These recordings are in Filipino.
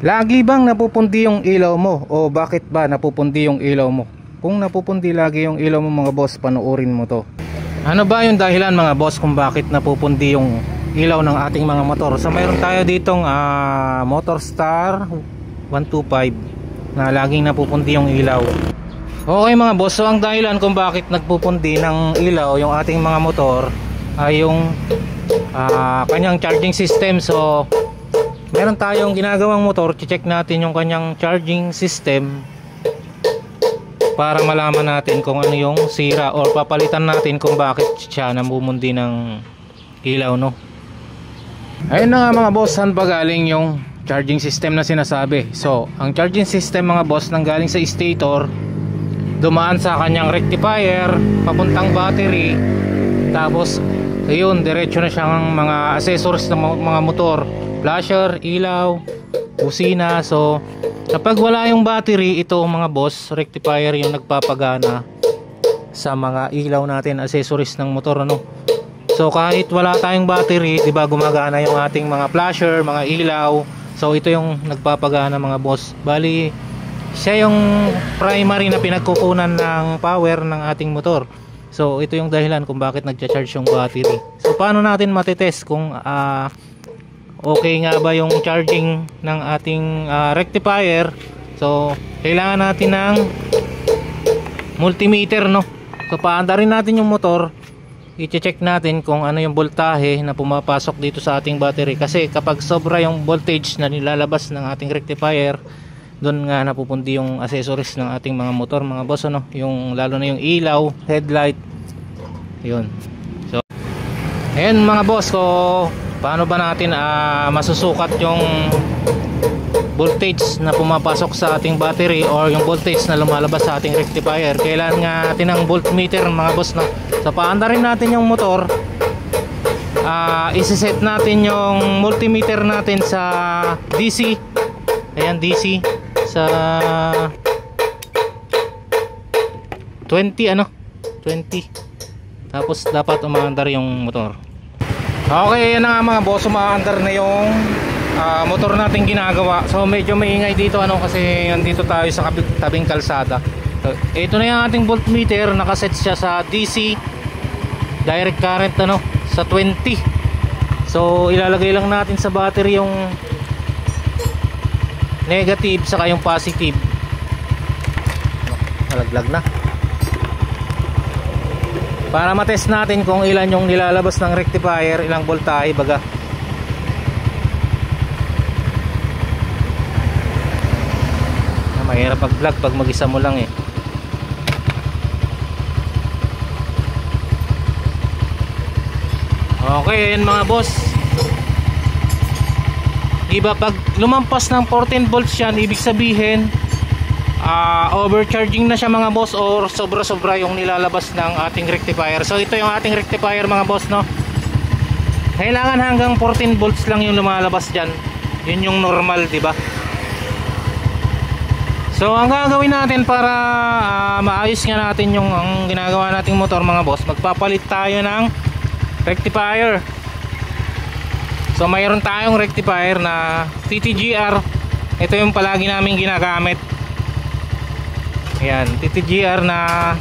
Lagi bang napupundi yung ilaw mo o bakit ba napupundi yung ilaw mo? Kung napupundi lagi yung ilaw mo mga boss, panoorin mo to. Ano ba yung dahilan mga boss kung bakit napupundi yung ilaw ng ating mga motor? So mayroon tayo ditong Motorstar 125 na laging napupundi yung ilaw. Okay mga boss, so ang dahilan kung bakit nagpupundi ng ilaw yung ating mga motor ay yung kanyang charging system. So meron tayong ginagawang motor, check natin yung kanyang charging system para malaman natin kung ano yung sira or papalitan natin kung bakit siya namumundi ng ilaw, no? Ayun na nga mga boss, saan ba galing yung charging system na sinasabi? So ang charging system mga boss nanggaling sa stator, dumaan sa kanyang rectifier papuntang battery, tapos ayun, diretso na siyang mga accessories ng mga motor, flasher, ilaw, busina. So kapag wala yung battery, ito mga boss, rectifier yung nagpapagana sa mga ilaw natin, accessories ng motor, ano? So kahit wala tayong battery, di ba, gumagana yung ating mga flasher, mga ilaw. So ito yung nagpapagana mga boss. Bali siya yung primary na pinagkukunan ng power ng ating motor. So ito yung dahilan kung bakit nagcha-charge yung battery. So paano natin matitest kung okay nga ba yung charging ng ating rectifier? So kailangan natin ng multimeter, no? So paandarin natin yung motor, i-check natin kung ano yung voltahe na pumapasok dito sa ating battery. Kasi kapag sobra yung voltage na nilalabas ng ating rectifier, doon nga napupundi yung accessories ng ating mga motor mga boss, ano? Yung lalo na yung ilaw, headlight, yun. So ayun mga boss, ko paano ba natin masusukat yung voltage na pumapasok sa ating battery or yung voltage na lumalabas sa ating rectifier? Kailangan nga natin ng voltmeter mga boss, no? So paanda rin natin yung motor, isiset natin yung multimeter natin sa DC. Ayan, DC sa 20 20. Tapos dapat umaandar yung motor. Okay, yan na nga mga boss, umaandar na yung motor natin ginagawa. So medyo maingay dito, ano, kasi nandito tayo sa tabing kalsada. So, ito na yung ating voltmeter, nakaset siya sa DC direct current, ano, sa 20. So ilalagay lang natin sa battery yung negative saka yung positive. Nalaglag na. Para matest natin kung ilan yung nilalabas ng rectifier, ilang voltahe baga. Mahirap mag-vlog pag mag-isa mo lang, eh. Okay, yun mga boss. Diba pag lumampas ng 14 volts yan, ibig sabihin overcharging na siya mga boss, or sobra-sobra yung nilalabas ng ating rectifier. So ito yung ating rectifier mga boss, no? Kailangan hanggang 14 volts lang yung lumalabas dyan. Yun yung normal, diba? So ang gagawin natin para maayos nga natin yung ang ginagawa nating motor mga boss, magpapalit tayo ng rectifier. So mayroon tayong rectifier na TTGR. Ito yung palagi namin ginagamit. Ayan, TTGR na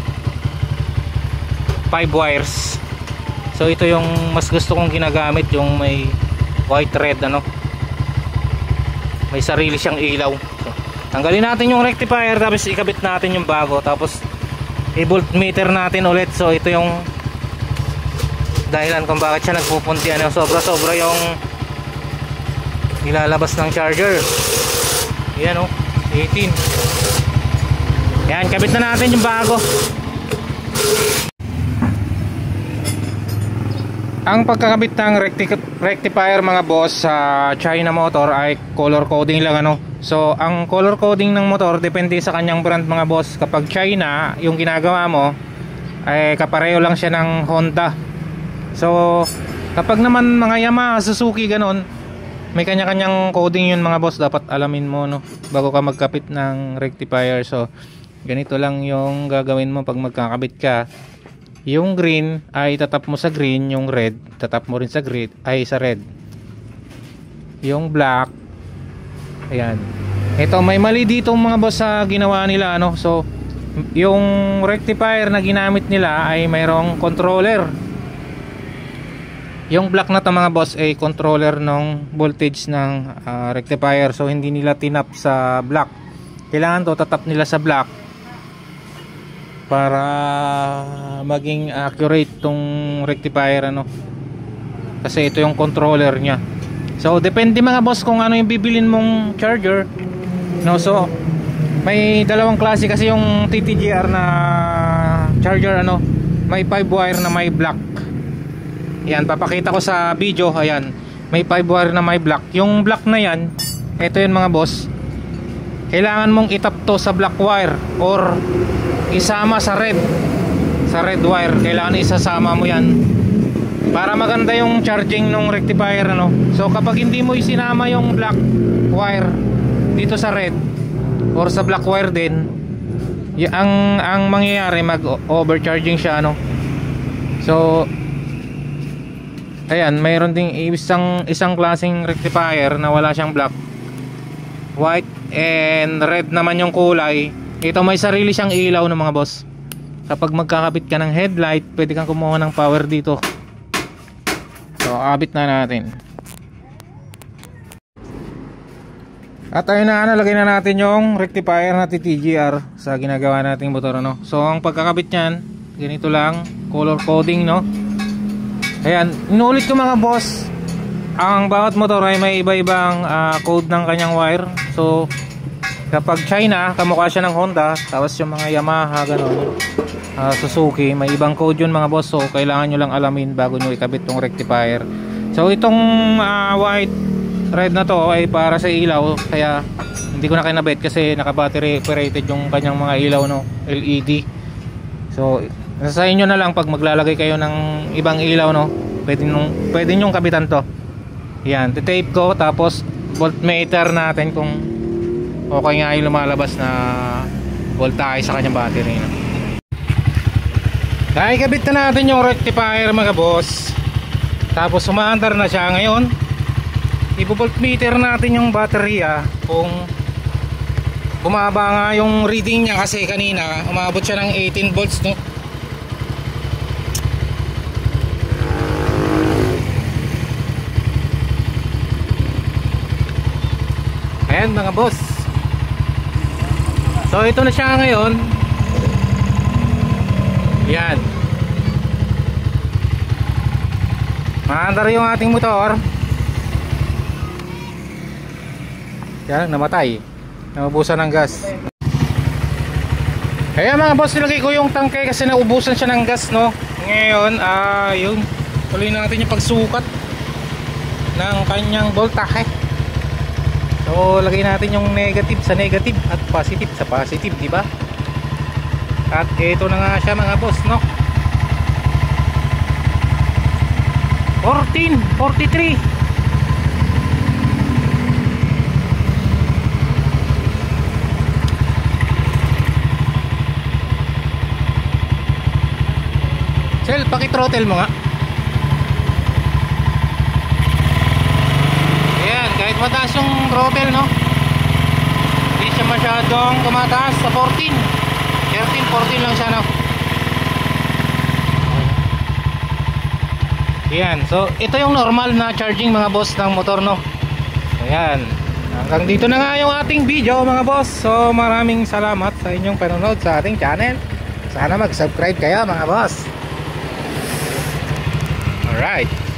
5 wires. So ito yung mas gusto kong ginagamit, yung may white red, ano, may sarili siyang ilaw. So tanggalin natin yung rectifier, tapos ikabit natin yung bago, tapos i-voltmeter natin ulit. So ito yung dahilan kung bakit siya nagpupunti, ano, sobra-sobra yung nilalabas ng charger. Yan, oh, 18. Yan, kabit na natin yung bago. Ang pagkakabit ng rectifier mga boss sa China motor ay color coding lang, ano. So ang color coding ng motor depende sa kanyang brand mga boss. Kapag China yung ginagawa mo, ay kapareho lang siya ng Honda. So kapag naman mga Yamaha, Suzuki, ganon, may kanya-kanyang coding yun mga boss. Dapat alamin mo, no, bago ka magkapit ng rectifier. So ganito lang yung gagawin mo pag magkakabit ka. Yung green ay tatap mo sa green, yung red tatap mo rin sa green, ay sa red. Yung black Ayan. Ito, may mali dito mga boss sa ginawa nila, ano. So yung rectifier na ginamit nila ay mayroong controller. Yung black na to mga boss ay controller ng voltage ng rectifier. So hindi nila tinap sa black. Kailangan to tatap nila sa black para maging accurate tong rectifier, ano. Kasi ito yung controller nya. So depende mga boss kung ano yung bibilin mong charger, no. So may dalawang klase kasi yung TTGR na charger, ano. May 5 wire na may black. Yan, papakita ko sa video. Ayan, may 5 wire na may black. Yung black na yan, ito yun mga boss, kailangan mong itap to sa black wire or isama sa red wire. Kailangan isasama mo yan para maganda yung charging ng rectifier, ano. So kapag hindi mo isinama yung black wire dito sa red or sa black wire din, ang mangyayari, mag overcharging siya, ano. So ayan, mayroon ding isang klaseng rectifier na wala siyang black, white and red naman yung kulay. Ito may sarili siyang ilaw ng mga boss. Kapag magkakabit ka ng headlight, pwede kang kumuha ng power dito. So kabit na natin. At ayun na, lagay na natin yung rectifier na TTGR sa ginagawa nating motor, ano. So ang pagkakabit niyan, ganito lang, color coding, no. Ayan, inuulit ko mga boss, ang bawat motor ay may iba-ibang code ng kanyang wire. So kapag China, kamukha siya ng Honda. Tapos yung mga Yamaha, gano'n, Suzuki, may ibang code yun mga boss. So kailangan nyo lang alamin bago nyo ikabit tong rectifier. So itong white red na to ay para sa ilaw, kaya hindi ko na kinabit kasi naka-battery operated yung kanyang mga ilaw, no, LED. So sa inyo na lang pag maglalagay kayo ng ibang ilaw, no, pwede nyong kabitan to. Yan, titape ko, tapos voltmeter natin kung okay nga yung lumalabas na voltage sa kanyang battery, no. Dahil kabit na natin yung rectifier mga boss, tapos umaandar na siya. Ngayon ipo-voltmeter natin yung baterya kung bumaba nga yung reading niya, kasi kanina umabot siya ng 18 volts, no. Ayan mga boss, so ito na siya ngayon. Yan, maandar yung ating motor. Yan, namatay, naubusan ng gas. Kaya mga boss, nilagay ko yung tangke kasi naubusan siya ng gas, no. Ngayon yung tuloy natin yung pagsukat ng kanyang voltahe. So lagay natin yung negative sa negative at positive sa positive, di ba? At ito na nga siya mga boss, no. 1443. Sel, paki-throttle mo nga. Ayan, kahit mataas yung throttle, no, hindi siya masyadong tumataas sa 14. 13, 14 lang siya, no. Ayan, so ito yung normal na charging mga boss ng motor, no. Ayan, hanggang dito na nga yung ating video mga boss. So maraming salamat sa inyong panonood sa ating channel. Sana mag-subscribe kayo mga boss. Alright.